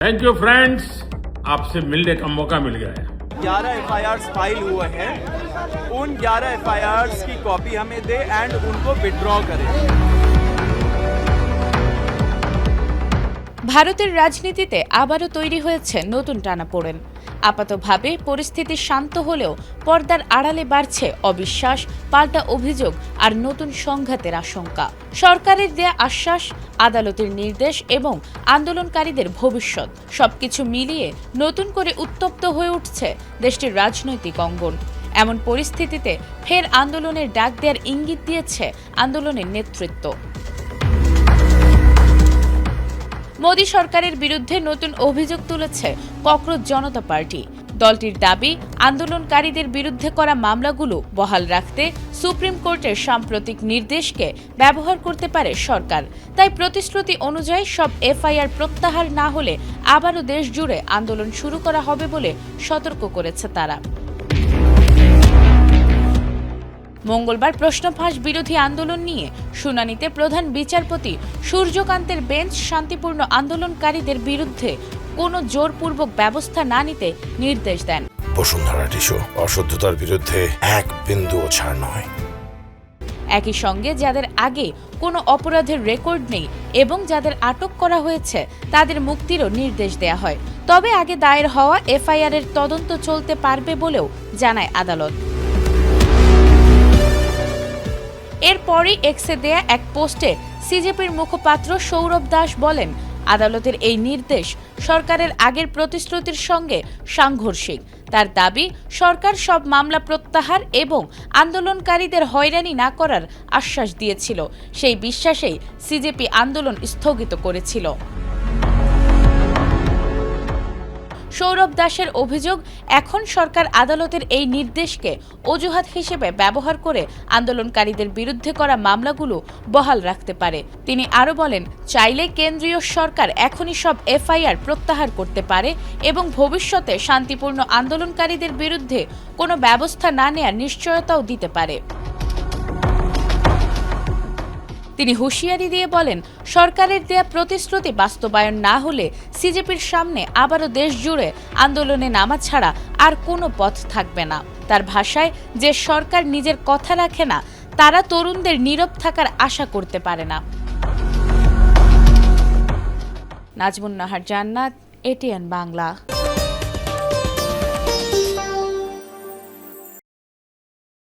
Thank you friends, आपसे मिलने का मौका मिल गया है। 11 एफआईआर फाइल हुए हैं, उन 11 एफआईआर की कॉपी हमें दे एंड उनको विड्रॉ करें। ভারতের রাজনীতিতে আবারও তৈরি হয়েছে নতুন টানাপোড়েন। আপাতভাবে পরিস্থিতি শান্ত হলেও পর্দার আড়ালে বাড়ছে অবিশ্বাস, পাল্টা অভিযোগ আর নতুন সংঘাতের আশঙ্কা। সরকারের দেয়া আশ্বাস, আদালতের নির্দেশ এবং আন্দোলনকারীদের ভবিষ্যৎ সবকিছু মিলিয়ে নতুন করে উত্তপ্ত হয়ে উঠছে দেশটির রাজনৈতিক অঙ্গন। এমন পরিস্থিতিতে ফের আন্দোলনের ডাক দেওয়ার ইঙ্গিত দিয়েছে আন্দোলনের নেতৃত্ব। মোদী সরকারের বিরুদ্ধে নতুন অভিযোগ তুলেছে ককরোচ জনতা পার্টি। দলটির দাবি, আন্দোলনকারীদের বিরুদ্ধে করা মামলাগুলো বহাল রাখতে সুপ্রিম কোর্টের সাম্প্রতিক নির্দেশকে ব্যবহার করতে পারে সরকার। তাই প্রতিশ্রুতি অনুযায়ী সব এফআইআর প্রত্যাহার না হলে আবারও দেশ জুড়ে আন্দোলন শুরু করা হবে বলে সতর্ক করেছে তারা। মঙ্গলবার প্রশ্ন ফাঁস বিরোধী আন্দোলন নিয়ে শুনানিতে প্রধান বিচারপতি সূর্যকান্তের বেঞ্চ শান্তিপূর্ণ আন্দোলনকারীদের বিরুদ্ধে কোনো জোরপূর্বক ব্যবস্থা না নিতে নির্দেশ দেন। বসুন্ধরা টিস্যু অশুদ্ধতার বিরুদ্ধে এক বিন্দুও ছাড় নয়। একই সঙ্গে যাদের আগে কোনো অপরাধের রেকর্ড নেই এবং যাদের আটক করা হয়েছে তাদের মুক্তিরও নির্দেশ দেয়া হয়। তবে আগে দায়ের হওয়া এফআইআর এর তদন্ত চলতে পারবে বলেও জানায় আদালত। এরপরই এক্সে দেয়া এক পোস্টে সিজেপির মুখপাত্র সৌরভ দাস বলেন, আদালতের এই নির্দেশ সরকারের আগের প্রতিশ্রুতির সঙ্গে সাংঘর্ষিক। তার দাবি, সরকার সব মামলা প্রত্যাহার এবং আন্দোলনকারীদের হয়রানি না করার আশ্বাস দিয়েছিল। সেই বিশ্বাসেই সিজেপি আন্দোলন স্থগিত করেছিল। সৌরভ দাসের অভিযোগ, এখন সরকার আদালতের এই নির্দেশকে অজুহাত হিসেবে ব্যবহার করে আন্দোলনকারীদের বিরুদ্ধে করা মামলাগুলো বহাল রাখতে পারে। তিনি আরও বলেন, চাইলে কেন্দ্রীয় সরকার এখনই সব এফআইআর প্রত্যাহার করতে পারে এবং ভবিষ্যতে শান্তিপূর্ণ আন্দোলনকারীদের বিরুদ্ধে কোনো ব্যবস্থা না নেওয়ার নিশ্চয়তাও দিতে পারে। তিনি হুঁশিয়ারি দিয়ে বলেন, সরকারের দেয়া প্রতিশ্রুতি বাস্তবায়ন না হলে সিজেপির সামনে আবারও দেশ জুড়ে আন্দোলনে নামা ছাড়া আর কোনো পথ থাকবে না। তার ভাষায়, যে সরকার নিজের কথা রাখে না তারা তরুণদের নীরব থাকার আশা করতে পারে না। নাজমুন নাহার জান্নাত, এটিএন বাংলা।